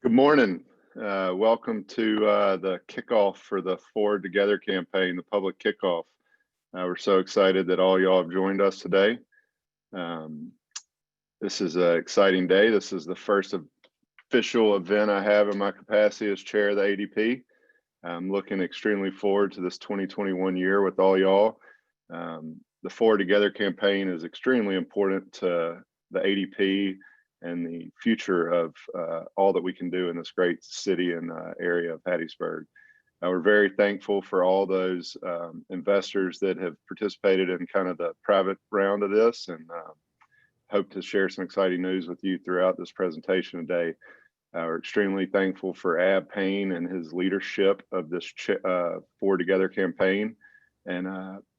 Good morning. Welcome to the kickoff for the Forward Together campaign, the public kickoff. We're so excited that all y'all have joined us today. This is an exciting day. This is the first official event I have in my capacity as chair of the ADP. I'm looking extremely forward to this 2021 year with all y'all. The Forward Together campaign is extremely important to the ADP and the future of all that we can do in this great city and area of Hattiesburg. We're very thankful for all those investors that have participated in kind of the private round of this, and hope to share some exciting news with you throughout this presentation today. We're extremely thankful for Abb Payne and his leadership of this Forward Together campaign. And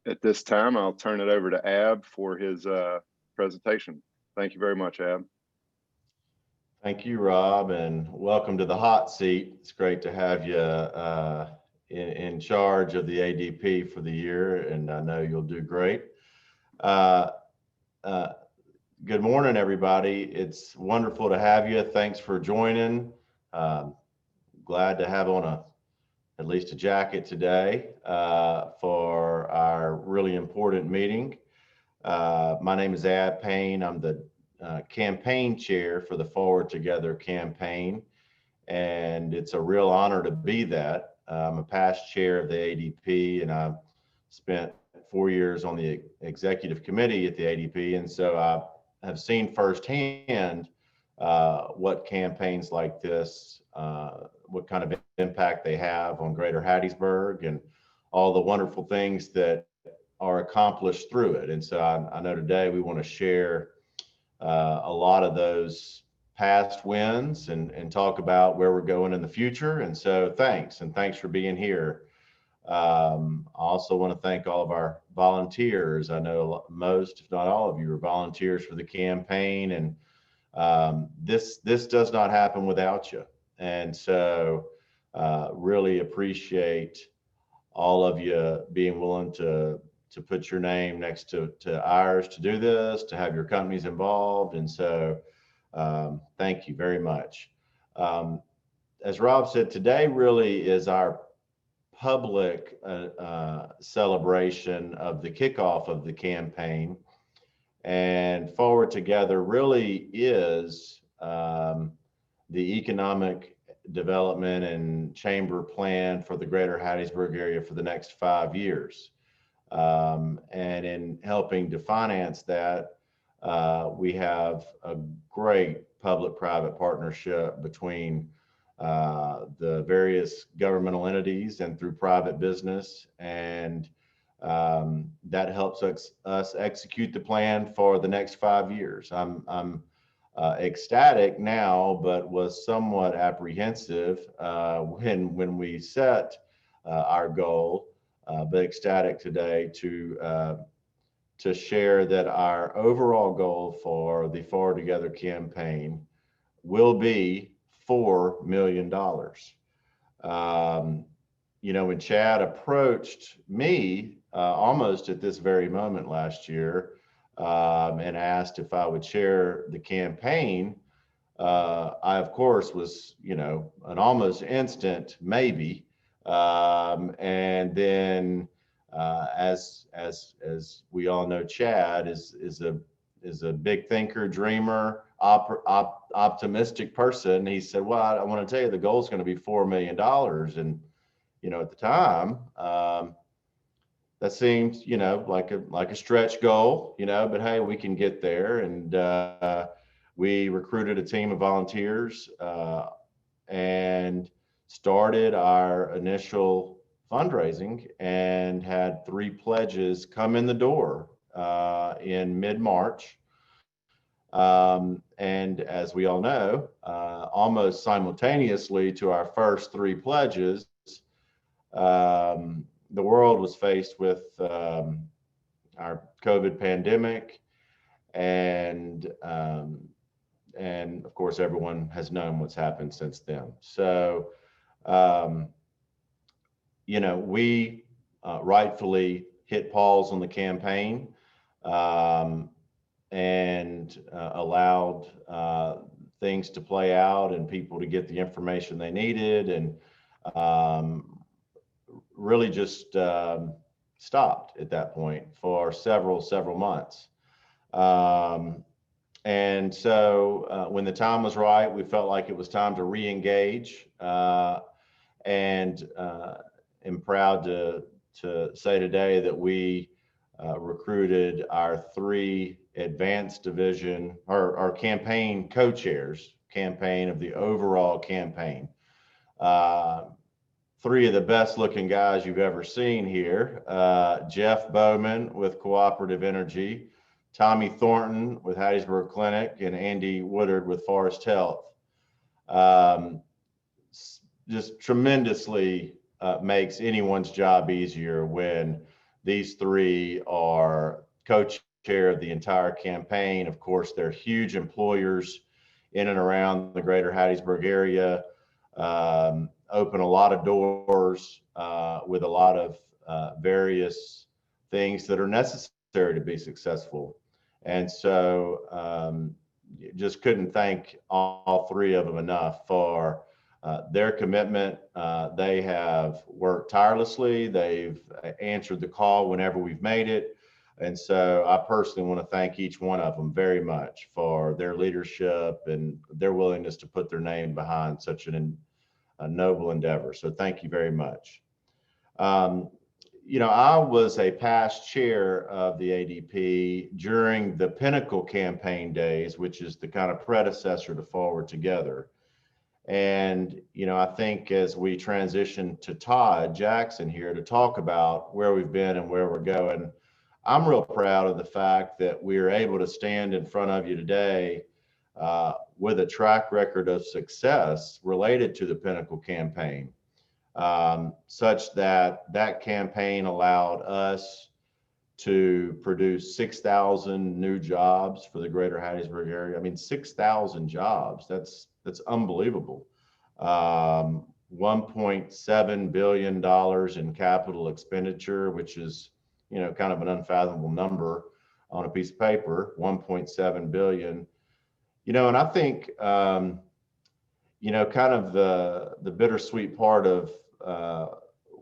at this time, I'll turn it over to Abb for his presentation. Thank you very much, Abb. Thank you, Rob, and welcome to the hot seat. It's great to have you in charge of the ADP for the year, and I know you'll do great. Good morning, everybody. It's wonderful to have you. Thanks for joining. Glad to have on at least a jacket today for our really important meeting. My name is Abb Payne. I'm the campaign chair for the Forward Together campaign, and it's a real honor to be that. I'm a past chair of the ADP, and I've spent 4 years on the executive committee at the ADP, and so I have seen firsthand what campaigns like this, what kind of impact they have on Greater Hattiesburg and all the wonderful things that are accomplished through it. And so I know today we want to share a lot of those past wins and talk about where we're going in the future. And so thanks for being here. I also want to thank all of our volunteers. I know most, if not all of you, are volunteers for the campaign, and this does not happen without you. And so really appreciate all of you being willing to put your name next to ours to do this, to have your companies involved. And so thank you very much. As Rob said, today really is our public celebration of the kickoff of the campaign. And Forward Together really is the economic development and chamber plan for the Greater Hattiesburg area for the next 5 years. And in helping to finance that, we have a great public-private partnership between the various governmental entities and through private business, and that helps us execute the plan for the next 5 years. I'm ecstatic now, but was somewhat apprehensive when we set our goal, but ecstatic today to share that our overall goal for the Forward Together campaign will be $4 million. When Chad approached me almost at this very moment last year and asked if I would share the campaign, I of course was, an almost instant maybe. And then as we all know, Chad is a big thinker, dreamer, optimistic person. He said, well, I want to tell you the goal is going to be $4 million. And, at the time, that seemed, like a stretch goal, but hey, we can get there. And we recruited a team of volunteers and started our initial fundraising and had 3 pledges come in the door in mid-March. And as we all know, almost simultaneously to our first 3 pledges, the world was faced with our COVID pandemic, and of course, everyone has known what's happened since then. So, we rightfully hit pause on the campaign and allowed things to play out and people to get the information they needed, and really just stopped at that point for several months. And so when the time was right, we felt like it was time to re-engage, and am proud to say today that we recruited our 3 advanced division or campaign co-chairs, campaign of the overall campaign. 3 of the best looking guys you've ever seen here. Jeff Bowman with Cooperative Energy, Tommy Thornton with Hattiesburg Clinic, and Andy Woodard with Forest Health. Just tremendously makes anyone's job easier when these 3 are co-chair of the entire campaign. Of course, they're huge employers in and around the Greater Hattiesburg area, open a lot of doors with a lot of various things that are necessary to be successful. And so just couldn't thank all 3 of them enough for their commitment. They have worked tirelessly. They've answered the call whenever we've made it. And so I personally want to thank each one of them very much for their leadership and their willingness to put their name behind such a noble endeavor. So thank you very much. I was a past chair of the ADP during the Pinnacle Campaign days, which is the kind of predecessor to Forward Together. And, I think as we transition to Todd Jackson here to talk about where we've been and where we're going, I'm real proud of the fact that we are able to stand in front of you today with a track record of success related to the Pinnacle campaign, such that that campaign allowed us to produce 6,000 new jobs for the greater Hattiesburg area. I mean, 6,000 jobs, that's unbelievable. $1.7 billion in capital expenditure, which is, kind of an unfathomable number on a piece of paper, 1.7 billion. And I think, kind of the bittersweet part of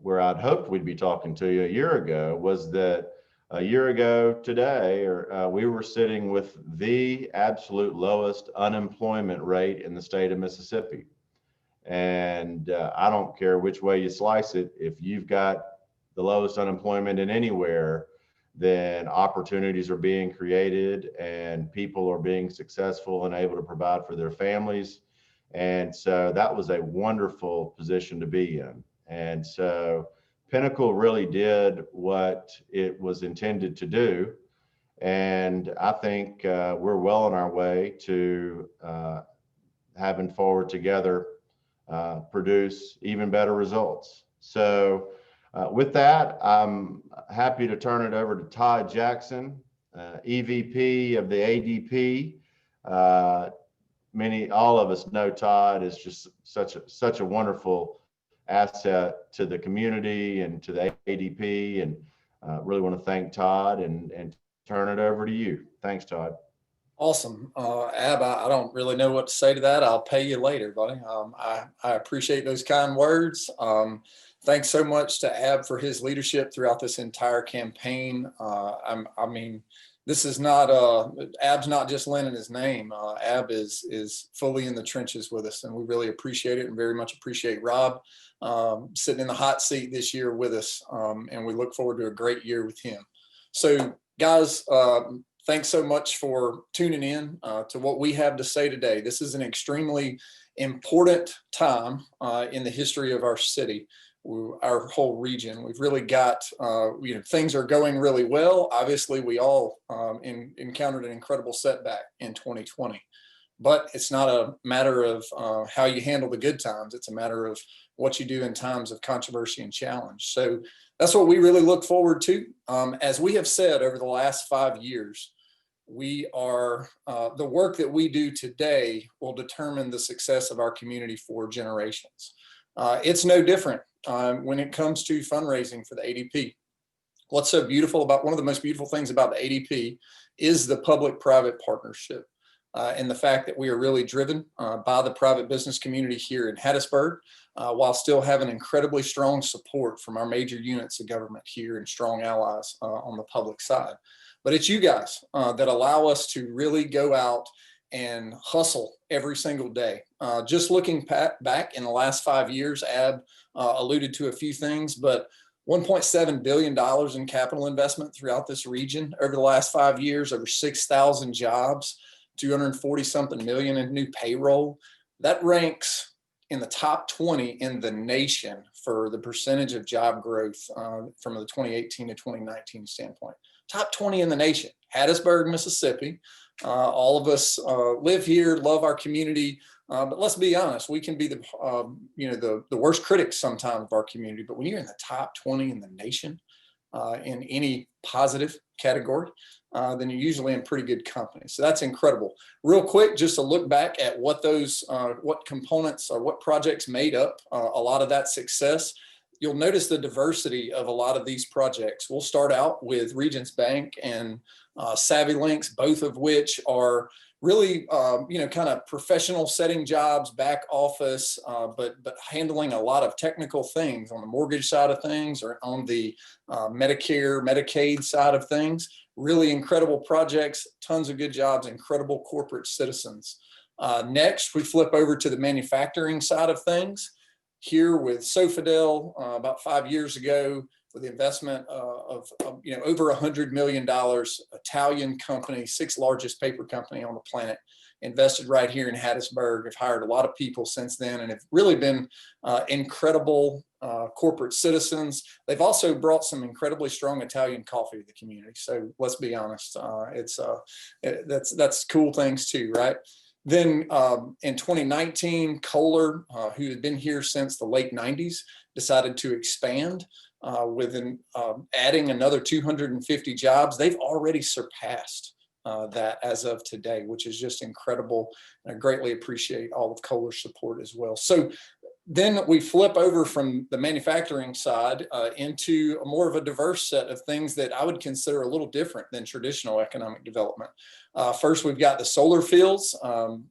where I'd hoped we'd be talking to you a year ago was that a year ago today, we were sitting with the absolute lowest unemployment rate in the state of Mississippi. And I don't care which way you slice it, if you've got the lowest unemployment in anywhere, then opportunities are being created and people are being successful and able to provide for their families. And so that was a wonderful position to be in. And so Pinnacle really did what it was intended to do. And I think we're well on our way to having Forward Together produce even better results. So with that, I'm happy to turn it over to Todd Jackson, EVP of the ADP. All of us know Todd is just such a wonderful asset to the community and to the ADP, and really want to thank Todd and turn it over to you. Thanks, Todd. Awesome. Abb, I don't really know what to say to that. I'll pay you later, buddy. I appreciate those kind words. Thanks so much to Abb for his leadership throughout this entire campaign. I mean, this is not, Abb's not just lending his name. Abb is fully in the trenches with us, and we really appreciate it and very much appreciate Rob sitting in the hot seat this year with us. And we look forward to a great year with him. So guys, thanks so much for tuning in to what we have to say today. This is an extremely important time in the history of our city, our whole region. We've really got, things are going really well. Obviously, we all encountered an incredible setback in 2020, but it's not a matter of how you handle the good times. It's a matter of what you do in times of controversy and challenge. So that's what we really look forward to. As we have said over the last 5 years, we are the work that we do today will determine the success of our community for generations. It's no different when it comes to fundraising for the ADP. What's so beautiful about, one of the most beautiful things about the ADP is the public-private partnership and the fact that we are really driven by the private business community here in Hattiesburg, while still having incredibly strong support from our major units of government here and strong allies on the public side. But it's you guys that allow us to really go out and hustle every single day. Just looking back in the last 5 years, Abb alluded to a few things, but $1.7 billion in capital investment throughout this region over the last 5 years, over 6,000 jobs, 240 something million in new payroll. That ranks in the top 20 in the nation for the percentage of job growth from the 2018 to 2019 standpoint. Top 20 in the nation. Hattiesburg, Mississippi. All of us live here, love our community, but let's be honest, we can be the worst critics sometimes of our community. But when you're in the top 20 in the nation in any positive category, then you're usually in pretty good company. So that's incredible. Real quick, just to look back at what those, what components or what projects made up a lot of that success. You'll notice the diversity of a lot of these projects. We'll start out with Regions Bank and Savvy Links, both of which are really, kind of professional setting jobs, back office, but handling a lot of technical things on the mortgage side of things or on the Medicare, Medicaid side of things. Really incredible projects, tons of good jobs, incredible corporate citizens. Next, we flip over to the manufacturing side of things. Here with Sofidel about 5 years ago with the investment of over $100 million, Italian company, 6th largest paper company on the planet, invested right here in Hattiesburg, have hired a lot of people since then, and have really been incredible corporate citizens. They've also brought some incredibly strong Italian coffee to the community. So let's be honest, that's cool things too, right? Then in 2019, Kohler, who had been here since the late 90s, decided to expand with adding another 250 jobs. They've already surpassed that as of today, which is just incredible. And I greatly appreciate all of Kohler's support as well. So then we flip over from the manufacturing side into more of a diverse set of things that I would consider a little different than traditional economic development. First, we've got the solar fields,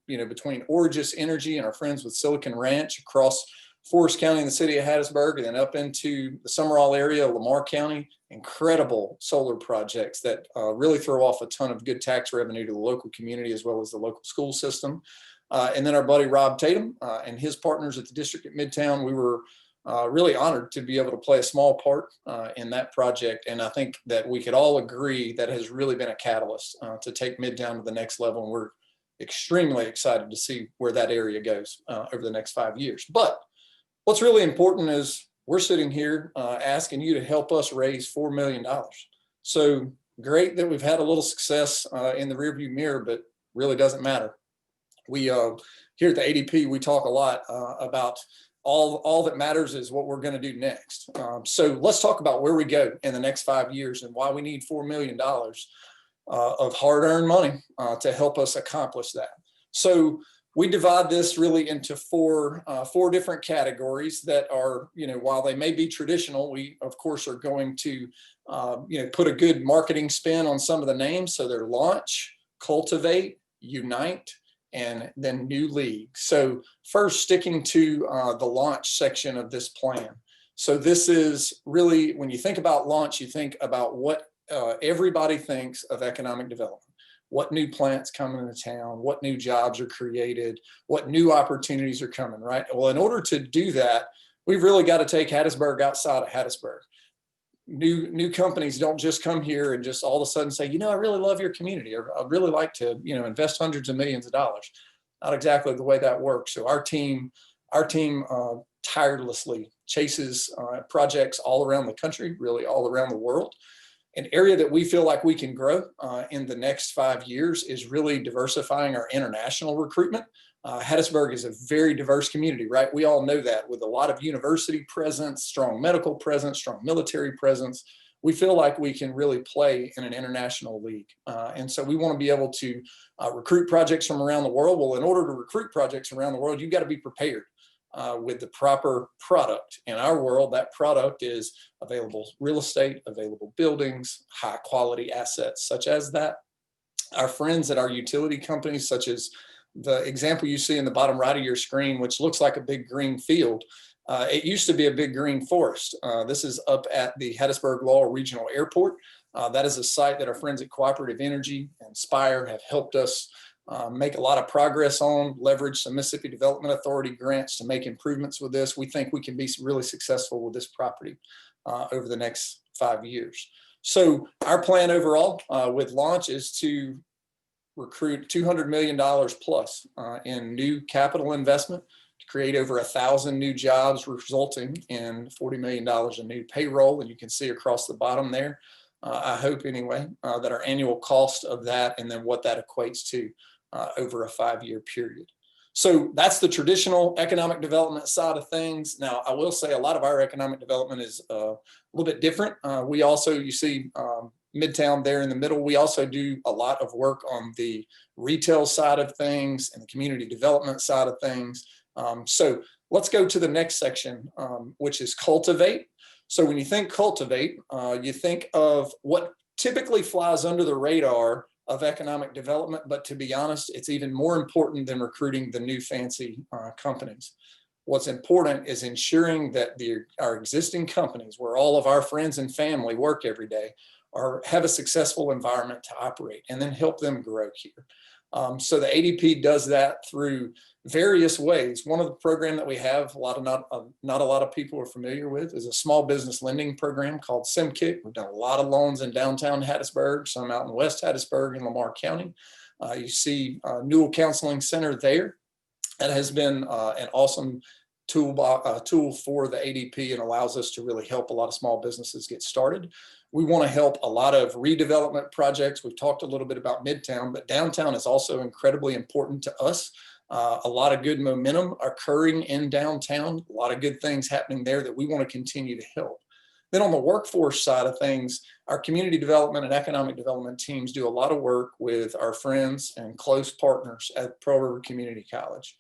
between Origis Energy and our friends with Silicon Ranch across Forest County and the city of Hattiesburg, and then up into the Summerall area, Lamar County. Incredible solar projects that really throw off a ton of good tax revenue to the local community as well as the local school system. And then our buddy Rob Tatum and his partners at the district at Midtown, we were really honored to be able to play a small part in that project. And I think that we could all agree that has really been a catalyst to take Midtown to the next level. And we're extremely excited to see where that area goes over the next 5 years. But what's really important is we're sitting here asking you to help us raise $4 million. So great that we've had a little success in the rearview mirror, but really doesn't matter. We here at the ADP, we talk a lot about all that matters is what we're going to do next. So let's talk about where we go in the next 5 years and why we need $4 million of hard-earned money to help us accomplish that. So we divide this really into four different categories that are, while they may be traditional, we of course are going to, put a good marketing spin on some of the names. So they're launch, cultivate, unite, and then new league. So first, sticking to the launch section of this plan. So this is really, when you think about launch, you think about what everybody thinks of economic development. What new plants come into town, what new jobs are created, what new opportunities are coming, right? Well, in order to do that, we've really got to take Hattiesburg outside of Hattiesburg. New companies don't just come here and just all of a sudden say, I really love your community, or I'd really like to, invest hundreds of millions of dollars. Not exactly the way that works. So our team tirelessly chases projects all around the country, really all around the world. An area that we feel like we can grow in the next 5 years is really diversifying our international recruitment. Hattiesburg is a very diverse community, right? We all know that, with a lot of university presence, strong medical presence, strong military presence. We feel like we can really play in an international league. And so we want to be able to recruit projects from around the world. Well, in order to recruit projects around the world, you've got to be prepared with the proper product. In our world, that product is available real estate, available buildings, high quality assets such as that. Our friends at our utility companies, such as the example you see in the bottom right of your screen, which looks like a big green field. It used to be a big green forest. This is up at the Hattiesburg-Lowell Regional Airport. That is a site that our friends at Cooperative Energy and Spire have helped us make a lot of progress on, leverage some Mississippi Development Authority grants to make improvements with this. We think we can be really successful with this property over the next 5 years. So our plan overall with launch is to recruit $200 million plus in new capital investment to create over 1,000 new jobs, resulting in $40 million in new payroll. And you can see across the bottom there, I hope anyway, that our annual cost of that and then what that equates to over a 5-year period. So that's the traditional economic development side of things. Now, I will say a lot of our economic development is a little bit different. We also, you see Midtown there in the middle, we also do a lot of work on the retail side of things and the community development side of things. So let's go to the next section, which is cultivate. So when you think cultivate, you think of what typically flies under the radar of economic development, but to be honest, it's even more important than recruiting the new fancy companies. What's important is ensuring that our existing companies, where all of our friends and family work every day, have a successful environment to operate, and then help them grow here. So the ADP does that through various ways. One of the programs that we have, not a lot of people are familiar with, is a small business lending program called SimKick. We've done a lot of loans in downtown Hattiesburg, some out in West Hattiesburg and Lamar County. You see Newell Counseling Center there. That has been an awesome tool for the ADP and allows us to really help a lot of small businesses get started. We want to help a lot of redevelopment projects. We've talked a little bit about Midtown, but downtown is also incredibly important to us. A lot of good momentum occurring in downtown, a lot of good things happening there that we want to continue to help. Then on the workforce side of things, our community development and economic development teams do a lot of work with our friends and close partners at Pearl River Community College.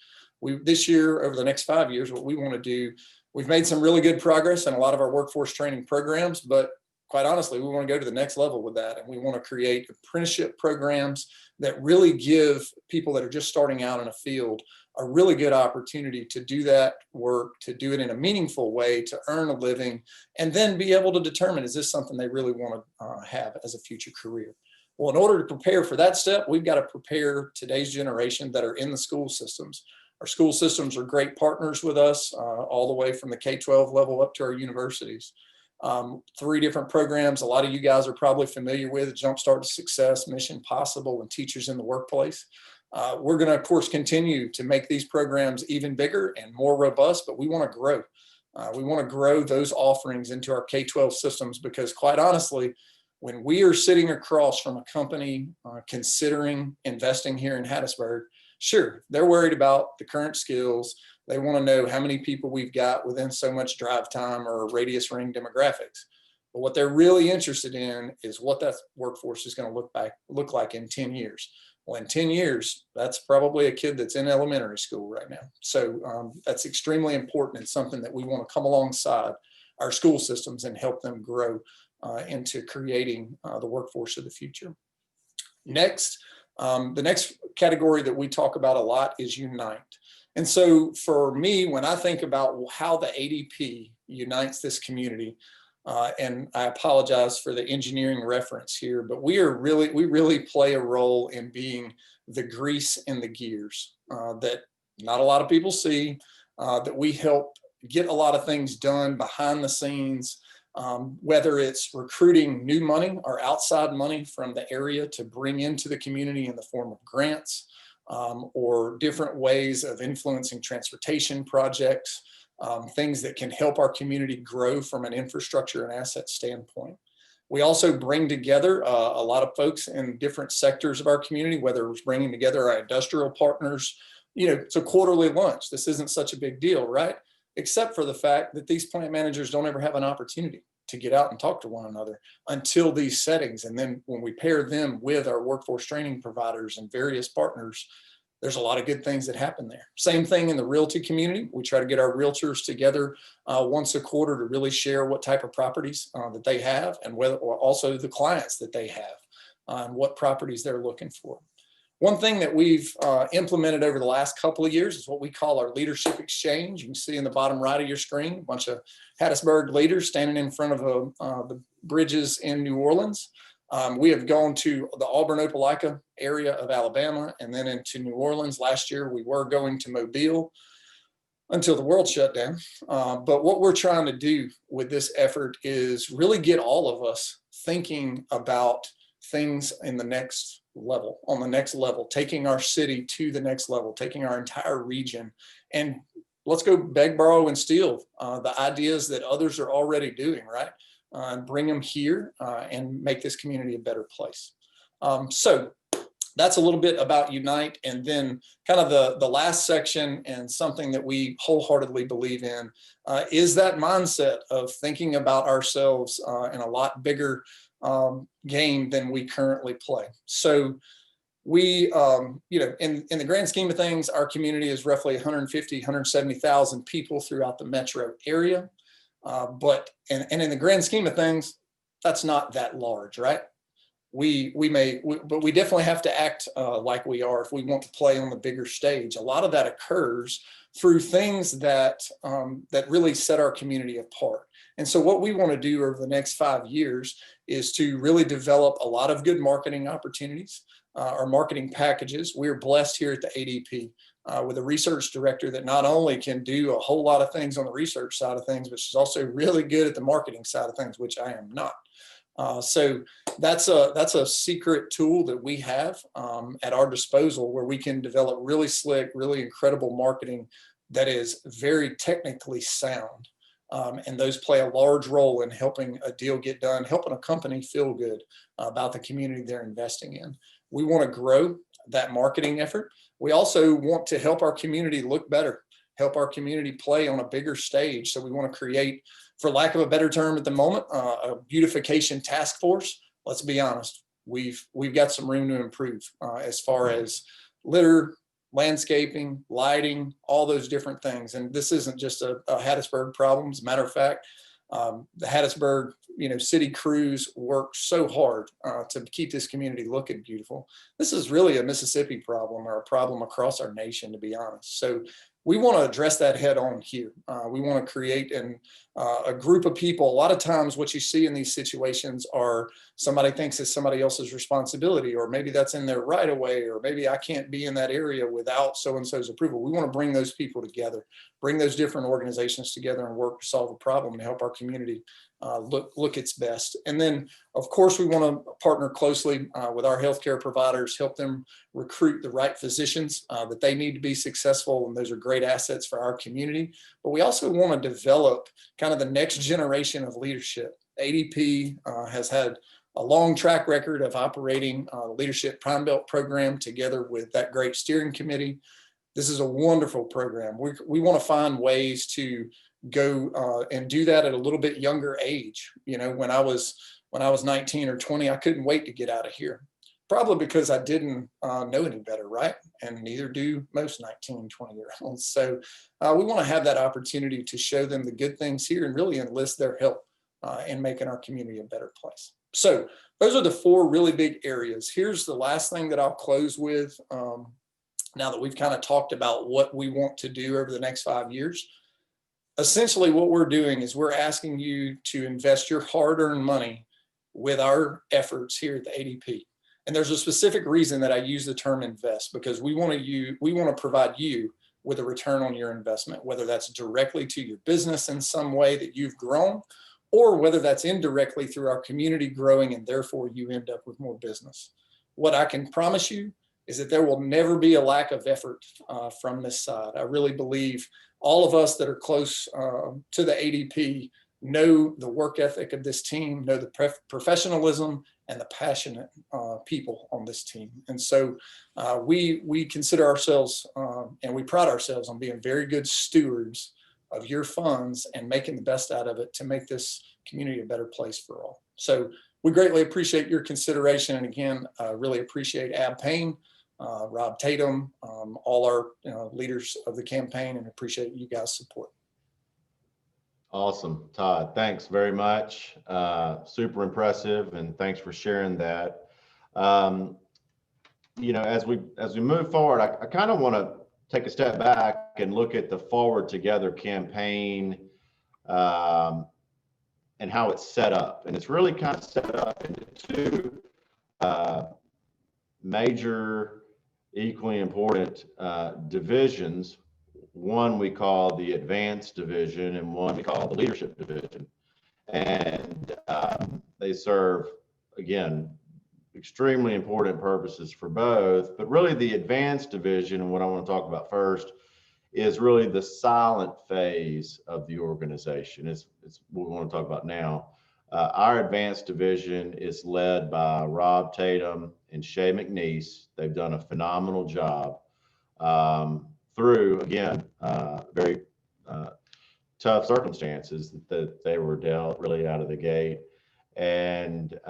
This year, over the next 5 years, what we want to do, we've made some really good progress in a lot of our workforce training programs, but quite honestly, we want to go to the next level with that. And we want to create apprenticeship programs that really give people that are just starting out in a field a really good opportunity to do that work, to do it in a meaningful way, to earn a living, and then be able to determine, is this something they really want to have as a future career? Well, in order to prepare for that step, we've got to prepare today's generation that are in the school systems. Our school systems are great partners with us, all the way from the K-12 level up to our universities. 3 different programs a lot of you guys are probably familiar with: Jumpstart to Success, Mission Possible, and Teachers in the Workplace. We're going to, of course, continue to make these programs even bigger and more robust, but we want to grow. We want to grow those offerings into our K-12 systems because, quite honestly, when we are sitting across from a company considering investing here in Hattiesburg, sure, they're worried about the current skills. They want to know how many people we've got within so much drive time or radius ring demographics. But what they're really interested in is what that workforce is going to look like in 10 years. Well, in 10 years, that's probably a kid that's in elementary school right now. So that's extremely important and something that we want to come alongside our school systems and help them grow into creating the workforce of the future. Next, the next category that we talk about a lot is Unite. And so for me, when I think about how the ADP unites this community, and I apologize for the engineering reference here, but we really play a role in being the grease in the gears that not a lot of people see, that we help get a lot of things done behind the scenes, whether it's recruiting new money or outside money from the area to bring into the community in the form of grants, or different ways of influencing transportation projects, things that can help our community grow from an infrastructure and asset standpoint. We also bring together a lot of folks in different sectors of our community, whether it's bringing together our industrial partners. You know, it's a quarterly lunch. This isn't such a big deal, right? Except for the fact that these plant managers don't ever have an opportunity to get out and talk to one another until these settings. And then when we pair them with our workforce training providers and various partners, there's a lot of good things that happen there. Same thing in the realty community. We try to get our realtors together once a quarter to really share what type of properties that they have, and whether, or also the clients that they have, and what properties they're looking for. One thing that we've implemented over the last couple of years is what we call our leadership exchange. You can see in the bottom right of your screen, a bunch of Hattiesburg leaders standing in front of the bridges in New Orleans. We have gone to the Auburn-Opelika area of Alabama and then into New Orleans. Last year, we were going to Mobile until the world shut down. But what we're trying to do with this effort is really get all of us thinking about things in the next level, on the next level, taking our city to the next level, taking our entire region, and let's go beg, borrow, and steal the ideas that others are already doing, right? And bring them here and make this community a better place. So that's a little bit about Unite. And then kind of the last section, and something that we wholeheartedly believe in, is that mindset of thinking about ourselves in a lot bigger game than we currently play. So we, you know, in the grand scheme of things, our community is roughly 150, 170,000 people throughout the metro area. But in the grand scheme of things, that's not that large, right? But we definitely have to act like we are if we want to play on the bigger stage. A lot of that occurs through things that that really set our community apart. And so what we want to do over the next 5 years is to really develop a lot of good marketing opportunities, or marketing packages. We're blessed here at the ADP with a research director that not only can do a whole lot of things on the research side of things, but she's also really good at the marketing side of things, which I am not. So that's a secret tool that we have at our disposal, where we can develop really slick, really incredible marketing that is very technically sound. And those play a large role in helping a deal get done, helping a company feel good about the community they're investing in. We want to grow that marketing effort. We also want to help our community look better, help our community play on a bigger stage. So we want to create, for lack of a better term at the moment, a beautification task force. Let's be honest, we've got some room to improve as far as litter, landscaping, lighting, all those different things. And this isn't just a Hattiesburg problem. As a matter of fact, the Hattiesburg, city crews work so hard to keep this community looking beautiful. This is really a Mississippi problem, or a problem across our nation, to be honest. So we want to address that head on here. We want to create a group of people. A lot of times what you see in these situations are somebody thinks it's somebody else's responsibility, or maybe that's in their right of way, or maybe I can't be in that area without so-and-so's approval. We want to bring those people together, bring those different organizations together and work to solve a problem and help our community look its best. And then, of course, we want to partner closely with our healthcare providers, help them recruit the right physicians that they need to be successful. And those are great assets for our community. But we also want to develop kind of the next generation of leadership. ADP has had a long track record of operating the Leadership Prime Belt program together with that great steering committee. This is a wonderful program. We want to find ways to go and do that at a little bit younger age. When I was 19 or 20, I couldn't wait to get out of here. Probably because I didn't know any better, right? And neither do most 19, 20-year-olds. So we want to have that opportunity to show them the good things here and really enlist their help in making our community a better place. So those are the four really big areas. Here's the last thing that I'll close with. Now that we've kind of talked about what we want to do over the next 5 years, essentially what we're doing is we're asking you to invest your hard-earned money with our efforts here at the ADP. And there's a specific reason that I use the term invest, because we want to provide you with a return on your investment, whether that's directly to your business in some way that you've grown, or whether that's indirectly through our community growing and therefore you end up with more business. What I can promise you is that there will never be a lack of effort from this side. I really believe all of us that are close to the ADP know the work ethic of this team, know the professionalism and the passionate people on this team. And so we consider ourselves and we pride ourselves on being very good stewards of your funds and making the best out of it to make this community a better place for all. So we greatly appreciate your consideration. And again, really appreciate Abb Payne, Rob Tatum, all our leaders of the campaign, and appreciate you guys' support. Awesome, Todd. Thanks very much. Super impressive, and thanks for sharing that. As we move forward, I kind of want to take a step back and look at the Forward Together campaign and how it's set up. And it's really kind of set up into two major, equally important divisions. One we call the Advanced Division, and one we call the Leadership Division. And they serve, again, extremely important purposes for both. But really the Advanced Division, and what I want to talk about first, is really the silent phase of the organization. It's what we want to talk about now. Our Advanced Division is led by Rob Tatum and Shay McNeese. They've done a phenomenal job through, again, very tough circumstances that they were dealt really out of the gate, and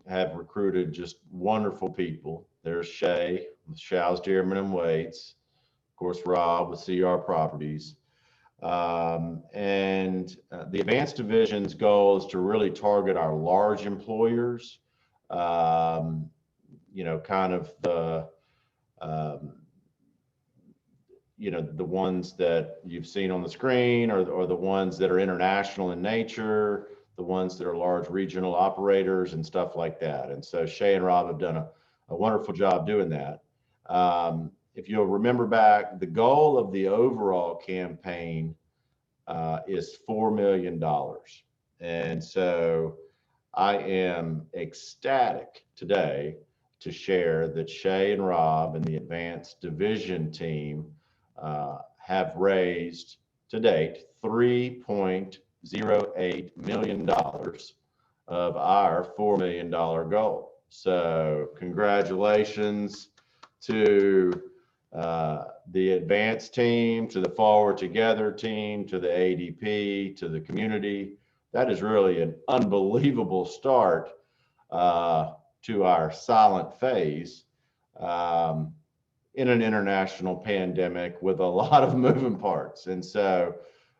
have recruited just wonderful people. There's Shay with Shaw's Dearman and Waits, of course, Rob with CR Properties. And the Advanced Division's goal is to really target our large employers, kind of the the ones that you've seen on the screen, or the ones that are international in nature, the ones that are large regional operators and stuff like that. And so Shay and Rob have done a wonderful job doing that. If you'll remember back, the goal of the overall campaign is $4 million. And so I am ecstatic today to share that Shay and Rob and the Advanced Division team have raised to date $3.08 million of our $4 million goal. So congratulations to the Advanced team, to the Forward Together team, to the ADP, to the community. That is really an unbelievable start to our silent phase in an international pandemic with a lot of moving parts. And so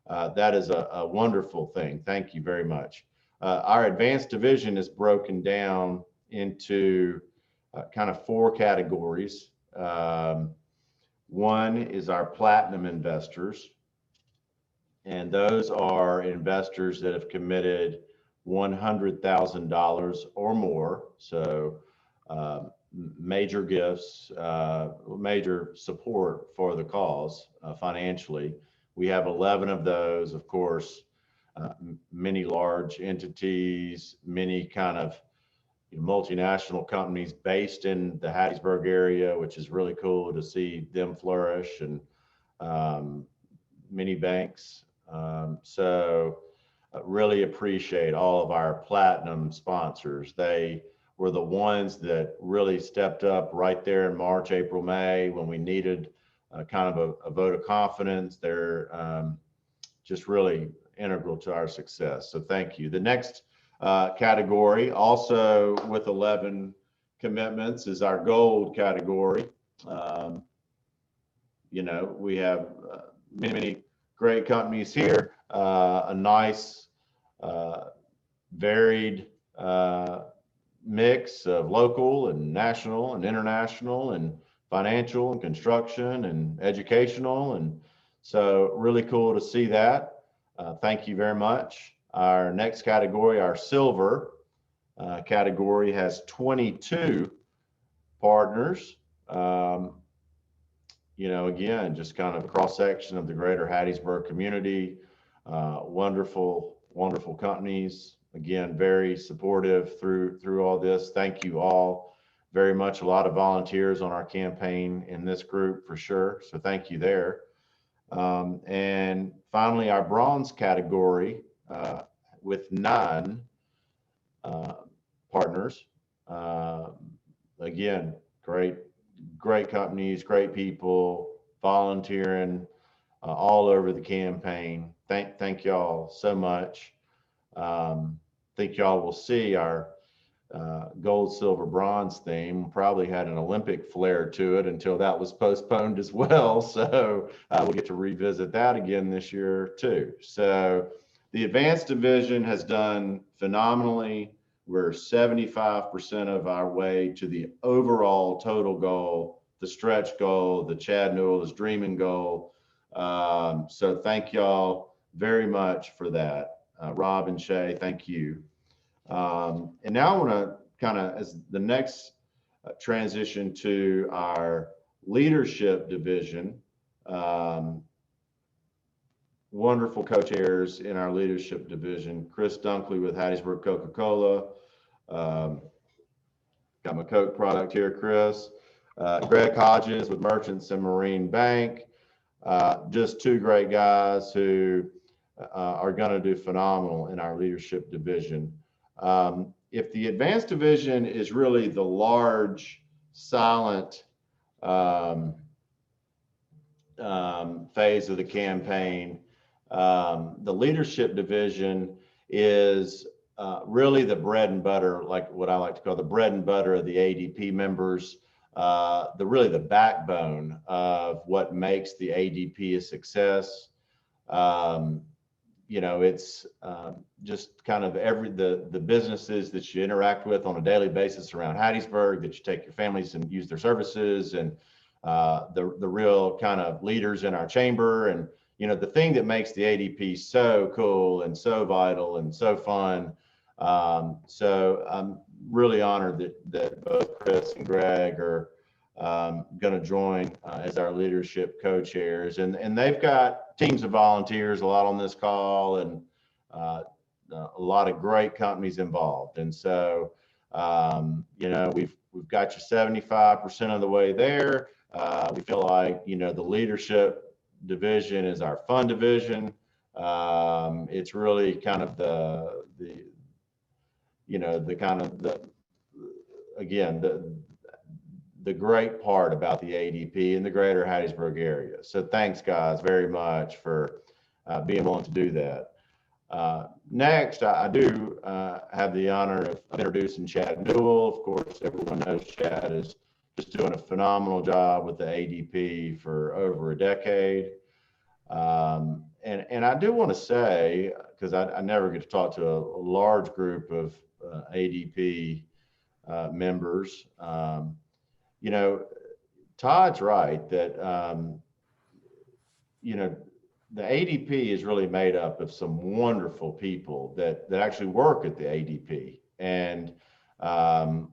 that is a wonderful thing. Thank you very much. Our Advanced Division is broken down into kind of 4 categories. One is our platinum investors, and those are investors that have committed $100,000 or more. So major gifts, major support for the cause financially. We have 11 of those, of course, many large entities, many kind of multinational companies based in the Hattiesburg area, which is really cool to see them flourish, and many banks. So really appreciate all of our platinum sponsors. They were the ones that really stepped up right there in March, April, May when we needed kind of a vote of confidence. They're just really integral to our success. So thank you. The next category, also with 11 commitments, is our gold category. We have many great companies here, a nice varied mix of local and national and international and financial and construction and educational. And so really cool to see that. Thank you very much. Our next category, our silver category, has 22 partners. Again, just kind of a cross section of the greater Hattiesburg community. Wonderful companies. Again, very supportive through all this. Thank you all very much. A lot of volunteers on our campaign in this group for sure. So thank you there. And finally, our bronze category with 9 partners. Again, great companies, great people volunteering all over the campaign. Thank y'all so much. Think y'all will see our gold, silver, bronze theme probably had an Olympic flair to it until that was postponed as well. So we'll get to revisit that again this year too. So the Advanced Division has done phenomenally. We're 75% of our way to the overall total goal, the stretch goal, the Chad Newell's dreaming goal. So thank y'all very much for that. Rob and Shay, thank you. And now I want to kind of, as the next transition to our leadership division, wonderful co-chairs in our leadership division, Chris Dunkley with Hattiesburg Coca-Cola. Got my Coke product here, Chris. Greg Hodges with Merchants and Marine Bank. Just 2 great guys who are going to do phenomenal in our leadership division. If the Advanced Division is really the large, silent phase of the campaign, the leadership division is really the bread and butter, like what I like to call the bread and butter of the ADP members, really the backbone of what makes the ADP a success. It's just kind of the businesses that you interact with on a daily basis around Hattiesburg, that you take your families and use their services, and the real kind of leaders in our chamber. And the thing that makes the ADP so cool and so vital and so fun. So I'm really honored that both Chris and Greg are going to join as our leadership co-chairs, and they've got teams of volunteers, a lot on this call, and a lot of great companies involved. And so, you know, we've got you 75% of the way there. We feel like, you know, the leadership division is our fund division. It's really kind of you know, again, the great part about the ADP in the greater Hattiesburg area. So thanks, guys, very much for being willing to do that. Next, I do have the honor of introducing Chad Newell. Of course, everyone knows Chad is just doing a phenomenal job with the ADP for over a decade. And I do want to say, because I never get to talk to a large group of ADP members, you know, Todd's right that, you know, the ADP is really made up of some wonderful people that actually work at the ADP. And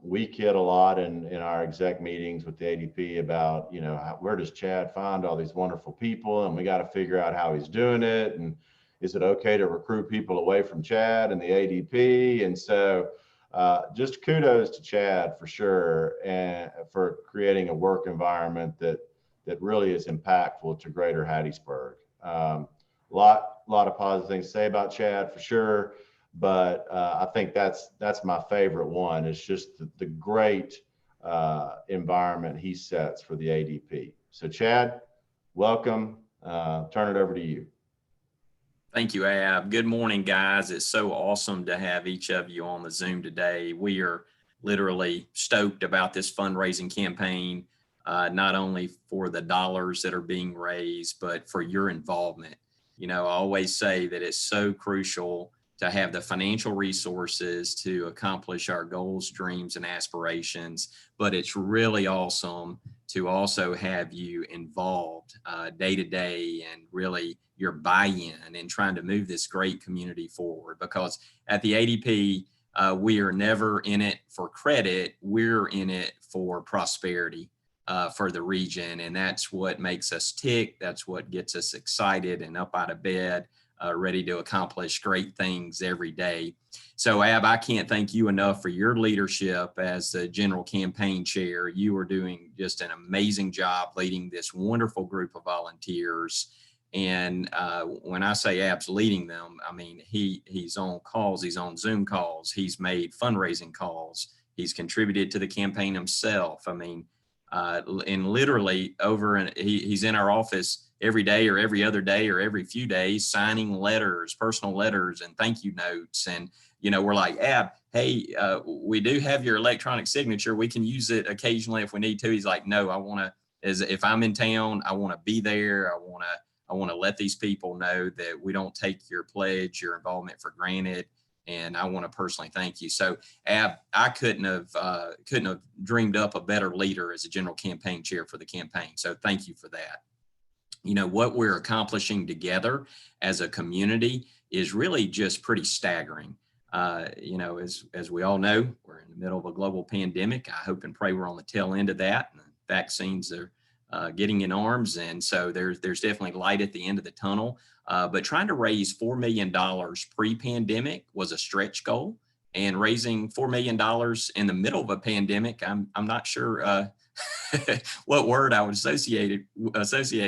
we kid a lot in our exec meetings with the ADP about, you know, where does Chad find all these wonderful people? And we got to figure out how he's doing it. And is it okay to recruit people away from Chad and the ADP? And so just kudos to Chad for sure, and for creating a work environment that really is impactful to greater Hattiesburg. Lot of positive things to say about Chad for sure, but I think that's my favorite one. It's just the great environment he sets for the ADP. So Chad, welcome. Turn it over to you. Thank you, Ab. Good morning, guys. It's so awesome to have each of you on the Zoom today. We are literally stoked about this fundraising campaign, not only for the dollars that are being raised, but for your involvement. You know, I always say that it's so crucial to have the financial resources to accomplish our goals, dreams, and aspirations, but it's really awesome to also have you involved day to day, and really your buy-in in trying to move this great community forward. Because at the ADP, we are never in it for credit, we're in it for prosperity for the region. And that's what makes us tick. That's what gets us excited and up out of bed, ready to accomplish great things every day. So Ab, I can't thank you enough for your leadership as the general campaign chair. You are doing just an amazing job leading this wonderful group of volunteers. And when I say Ab's leading them, I mean, he's on calls, he's on Zoom calls, he's made fundraising calls, he's contributed to the campaign himself. I mean, and literally he's in our office every day or every other day or every few days, signing letters, personal letters and thank you notes. And, you know, we're like, Ab, hey, we do have your electronic signature. We can use it occasionally if we need to. He's like, no, I want to, if I'm in town, I want to be there. I want to let these people know that we don't take your pledge, your involvement for granted. And I want to personally thank you. So Ab, I couldn't have dreamed up a better leader as a general campaign chair for the campaign. So thank you for that. You know, what we're accomplishing together as a community is really just pretty staggering. You know, as we all know, we're in the middle of a global pandemic. I hope and pray we're on the tail end of that. And the vaccines are getting in arms. And so there's definitely light at the end of the tunnel. But trying to raise $4 million pre-pandemic was a stretch goal, and raising $4 million in the middle of a pandemic, I'm not sure what word I would associate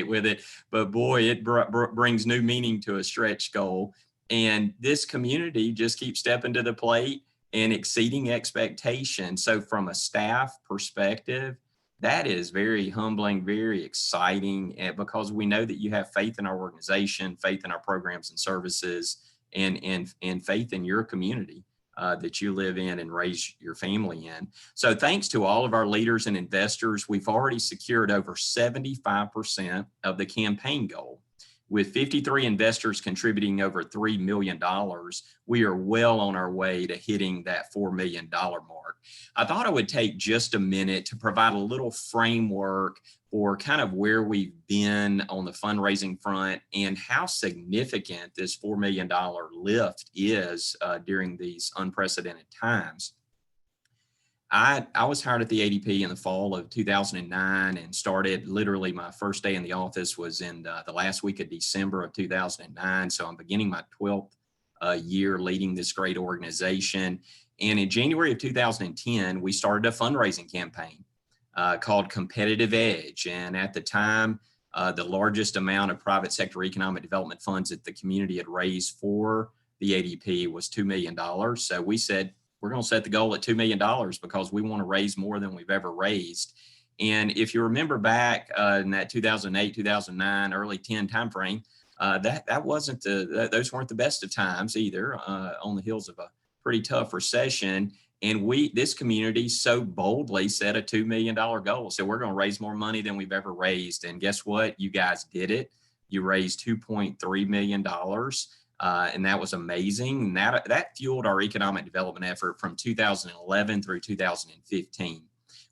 with it, but boy, it brings new meaning to a stretch goal. And this community just keeps stepping to the plate and exceeding expectations. So from a staff perspective, that is very humbling, very exciting, because we know that you have faith in our organization, faith in our programs and services, and faith in your community that you live in and raise your family in. So thanks to all of our leaders and investors, we've already secured over 75% of the campaign goal. With 53 investors contributing over $3 million, we are well on our way to hitting that $4 million mark. I thought I would take just a minute to provide a little framework for kind of where we've been on the fundraising front and how significant this $4 million lift is during these unprecedented times. I was hired at the ADP in the fall of 2009 and started literally my first day in the office was in the last week of December of 2009. So I'm beginning my 12th year leading this great organization. And in January of 2010, we started a fundraising campaign called Competitive Edge. And at the time, the largest amount of private sector economic development funds that the community had raised for the ADP was $2 million. So we said, we're going to set the goal at $2 million because we want to raise more than we've ever raised. And if you remember back in that 2008, 2009, early 10 timeframe, that wasn't those weren't the best of times either, on the heels of a pretty tough recession. And this community so boldly set a $2 million goal. So we're going to raise more money than we've ever raised. And guess what? You guys did it. You raised $2.3 million. And that was amazing. And that fueled our economic development effort from 2011 through 2015.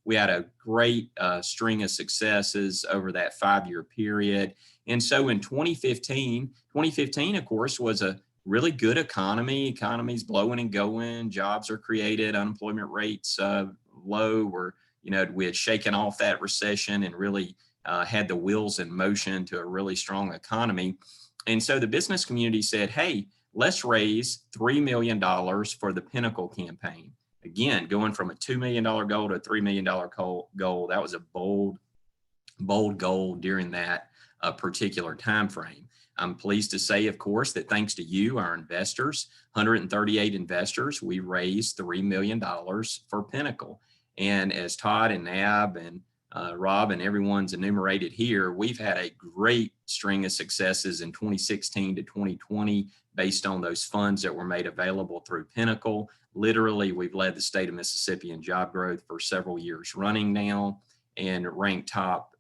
We had a great string of successes over that 5-year period. And so in 2015, of course, was a really good economy. Economy's blowing and going, jobs are created, unemployment rates low. We had shaken off that recession and really had the wheels in motion to a really strong economy. And so the business community said, hey, let's raise $3 million for the Pinnacle campaign. Again, going from a $2 million goal to a $3 million goal, that was a bold goal during that particular time frame. I'm pleased to say, of course, that thanks to you, our investors, 138 investors, we raised $3 million for Pinnacle. And as Todd and Abb and Rob and everyone's enumerated here, we've had a great string of successes in 2016 to 2020 based on those funds that were made available through Pinnacle. Literally, we've led the state of Mississippi in job growth for several years running now and ranked top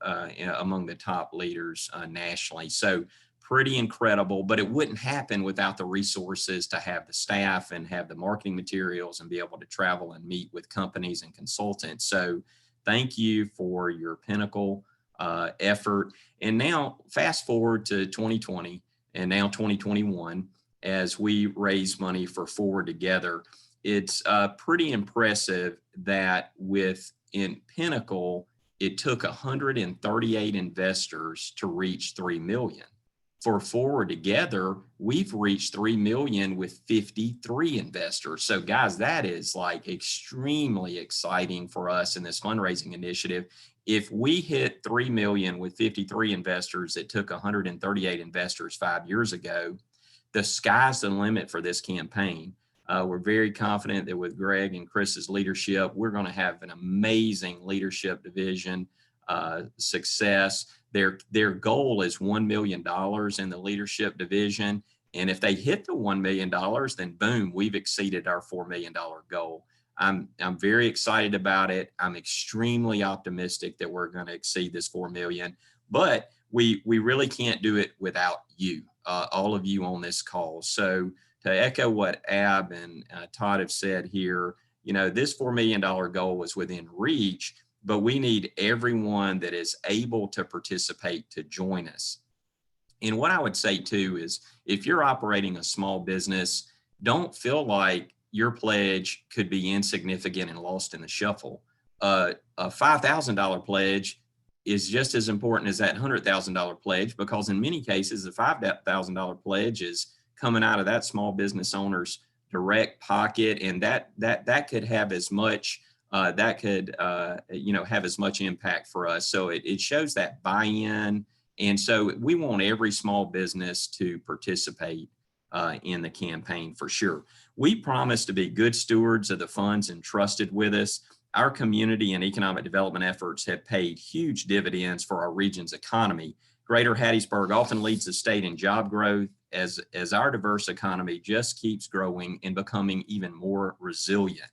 among the top leaders nationally. So pretty incredible, but it wouldn't happen without the resources to have the staff and have the marketing materials and be able to travel and meet with companies and consultants. So thank you for your Pinnacle effort. And now fast forward to 2020 and now 2021, as we raise money for Forward Together. It's pretty impressive that in Pinnacle, it took 138 investors to reach 3 million. For Forward Together, we've reached 3 million with 53 investors. So guys, that is like extremely exciting for us in this fundraising initiative. If we hit 3 million with 53 investors, it took 138 investors 5 years ago. The sky's the limit for this campaign. We're very confident that with Greg and Chris's leadership, we're going to have an amazing leadership division success. Their goal is $1 million in the leadership division. And if they hit the $1 million, then boom, we've exceeded our $4 million goal. I'm very excited about it. I'm extremely optimistic that we're going to exceed this 4 million, but we really can't do it without you, all of you on this call. So to echo what Abb and Todd have said here, this $4 million goal was within reach, but we need everyone that is able to participate to join us. And what I would say too is if you're operating a small business, don't feel like your pledge could be insignificant and lost in the shuffle. A $5,000 pledge is just as important as that $100,000 pledge, because in many cases, the $5,000 pledge is coming out of that small business owner's direct pocket, and that could have as much have as much impact for us. So it shows that buy-in, and so we want every small business to participate in the campaign for sure. We promise to be good stewards of the funds entrusted with us. Our community and economic development efforts have paid huge dividends for our region's economy. Greater Hattiesburg often leads the state in job growth as our diverse economy just keeps growing and becoming even more resilient.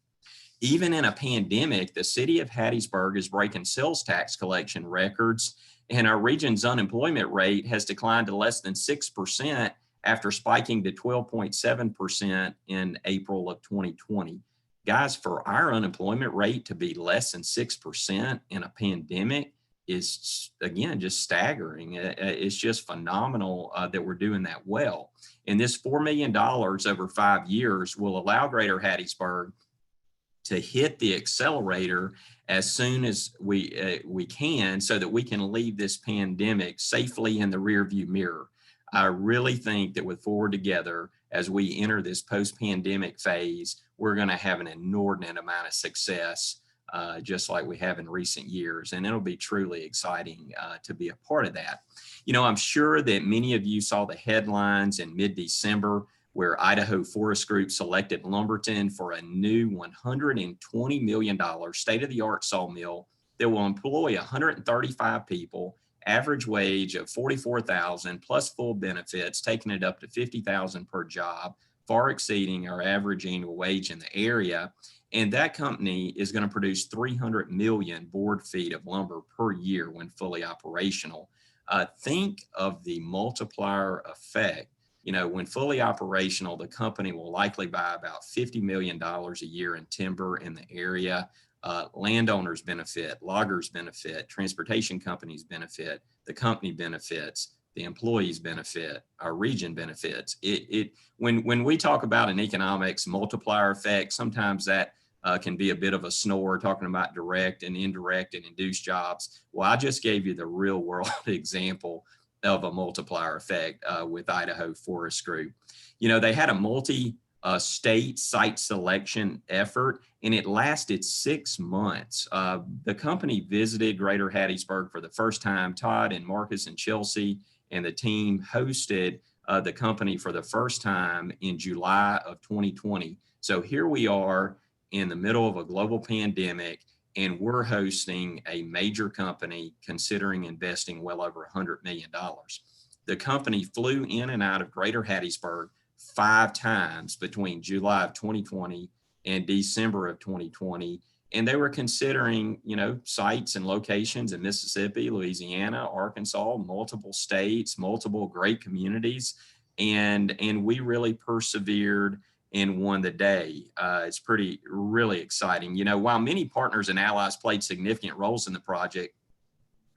Even in a pandemic, the city of Hattiesburg is breaking sales tax collection records, and our region's unemployment rate has declined to less than 6% after spiking to 12.7% in April of 2020. Guys, for our unemployment rate to be less than 6% in a pandemic is, again, just staggering. It's just phenomenal that we're doing that well. And this $4 million over 5 years will allow Greater Hattiesburg to hit the accelerator as soon as we can, so that we can leave this pandemic safely in the rearview mirror. I really think that with Forward Together, as we enter this post-pandemic phase, we're going to have an inordinate amount of success, just like we have in recent years. And it'll be truly exciting to be a part of that. You know, I'm sure that many of you saw the headlines in mid-December where Idaho Forest Group selected Lumberton for a new $120 million state-of-the-art sawmill that will employ 135 people, average wage of $44,000 plus full benefits, taking it up to $50,000 per job, far exceeding our average annual wage in the area. And that company is going to produce 300 million board feet of lumber per year when fully operational. Think of the multiplier effect. You know, when fully operational, the company will likely buy about $50 million a year in timber in the area. Landowners benefit, loggers benefit, transportation companies benefit, the company benefits, the employees benefit, our region benefits. When we talk about an economics multiplier effect, sometimes that can be a bit of a snore, talking about direct and indirect and induced jobs. Well, I just gave you the real world example of a multiplier effect with Idaho Forest Group. You know, they had a multi-state site selection effort, and it lasted 6 months. The company visited Greater Hattiesburg for the first time. Todd and Marcus and Chelsea and the team hosted the company for the first time in July of 2020. So here we are in the middle of a global pandemic, and we're hosting a major company considering investing well over $100 million. The company flew in and out of Greater Hattiesburg 5 times between July of 2020 and December of 2020. And they were considering, you know, sites and locations in Mississippi, Louisiana, Arkansas, multiple states, multiple great communities. And we really persevered and won the day. It's really exciting. You know, while many partners and allies played significant roles in the project,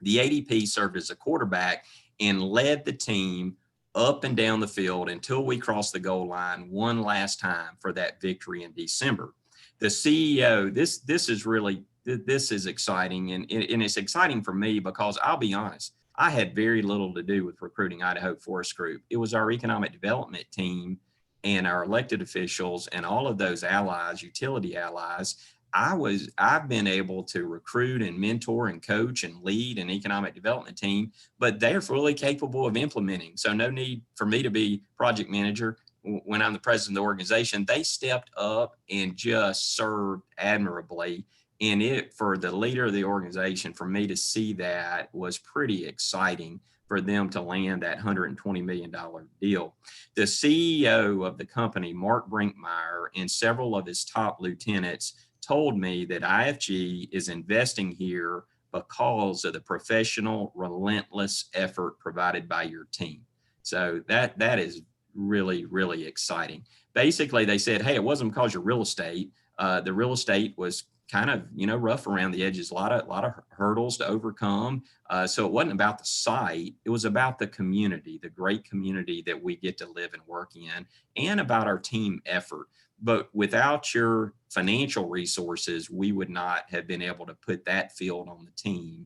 the ADP served as a quarterback and led the team up and down the field until we crossed the goal line one last time for that victory in December. The CEO, this is exciting, and it's exciting for me because I'll be honest, I had very little to do with recruiting Idaho Forest Group. It was our economic development team and our elected officials and all of those allies, utility allies. I've been able to recruit and mentor and coach and lead an economic development team, but they're fully capable of implementing. So no need for me to be project manager when I'm the president of the organization. They stepped up and just served admirably. And for the leader of the organization, for me to see that was pretty exciting for them to land that $120 million deal. The CEO of the company, Mark Brinkmeyer, and several of his top lieutenants told me that IFG is investing here because of the professional, relentless effort provided by your team. So that is really, really exciting. Basically, they said, hey, it wasn't because your real estate. The real estate was kind of, you know, rough around the edges, a lot of hurdles to overcome. So it wasn't about the site. It was about the community, the great community that we get to live and work in, and about our team effort. But without your financial resources, we would not have been able to put that field on the team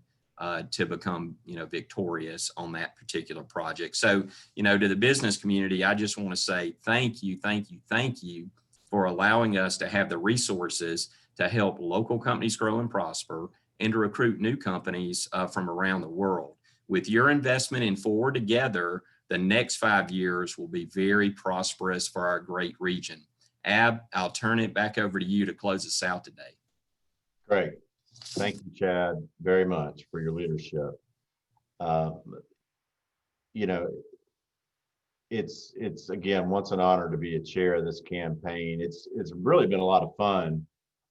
to become, you know, victorious on that particular project. So, you know, to the business community, I just want to say thank you for allowing us to have the resources to help local companies grow and prosper and to recruit new companies from around the world. With your investment in Forward Together, the next 5 years will be very prosperous for our great region. Abb, I'll turn it back over to you to close us out today. Great. Thank you, Chad, very much for your leadership. You know, it's again, once an honor to be a chair of this campaign. It's really been a lot of fun.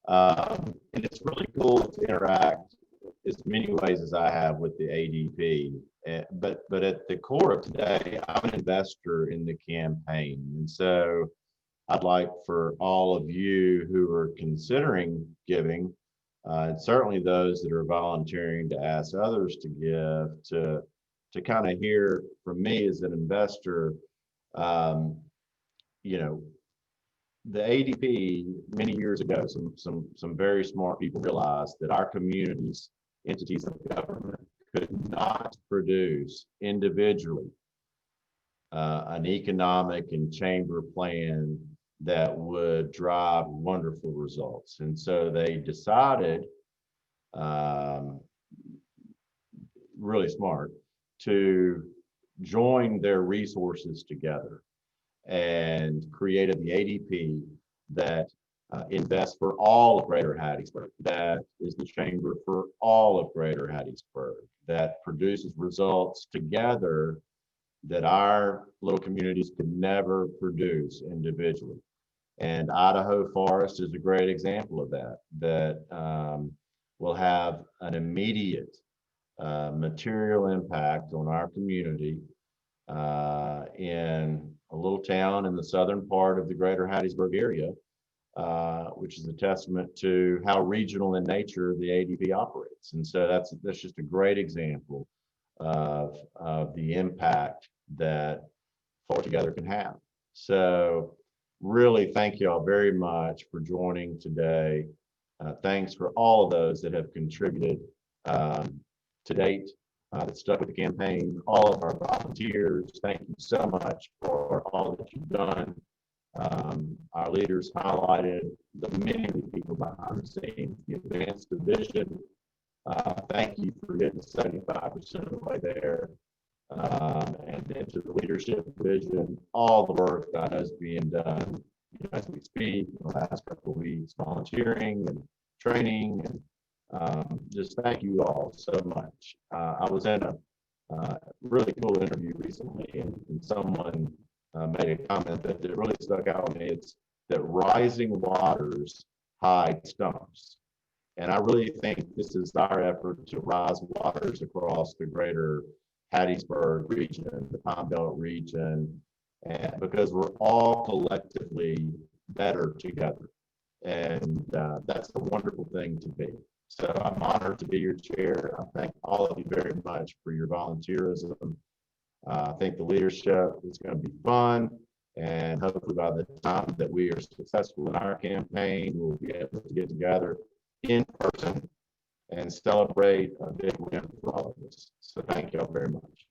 And it's really cool to interact as many ways as I have with the ADP. But at the core of today, I'm an investor in the campaign. And so I'd like for all of you who are considering giving, and certainly those that are volunteering to ask others to give, to kind of hear from me as an investor. You know, the ADP many years ago, some very smart people realized that our communities, entities of government, could not produce individually an economic and chamber plan that would drive wonderful results. And so they decided, really smart, to join their resources together and created the ADP that invests for all of Greater Hattiesburg. That is the chamber for all of Greater Hattiesburg, that produces results together that our little communities could never produce individually. And Idaho Forest is a great example of that, that will have an immediate material impact on our community in a little town in the southern part of the Greater Hattiesburg area, which is a testament to how regional in nature the ADP operates. And so that's just a great example of the impact that Forward Together can have. So really thank you all very much for joining today. Thanks for all of those that have contributed to date, that stuck with the campaign, all of our volunteers. Thank you so much for all that you've done. Our leaders highlighted the many people behind the scenes, the advanced division. Thank you for getting 75% of the way there. And then to the leadership division, all the work that is being done as we speak in the last couple of weeks, volunteering and training, and just thank you all so much. I was in a really cool interview recently, and someone made a comment that really stuck out to me. It's that rising waters hide storms. And I really think this is our effort to rise waters across the Greater Hattiesburg region, the Pine Belt region, and because we're all collectively better together. And that's a wonderful thing to be. So I'm honored to be your chair. I thank all of you very much for your volunteerism. I think the leadership is going to be fun. And hopefully by the time that we are successful in our campaign, we'll be able to get together in person and celebrate a big win for all of us. So thank you all very much.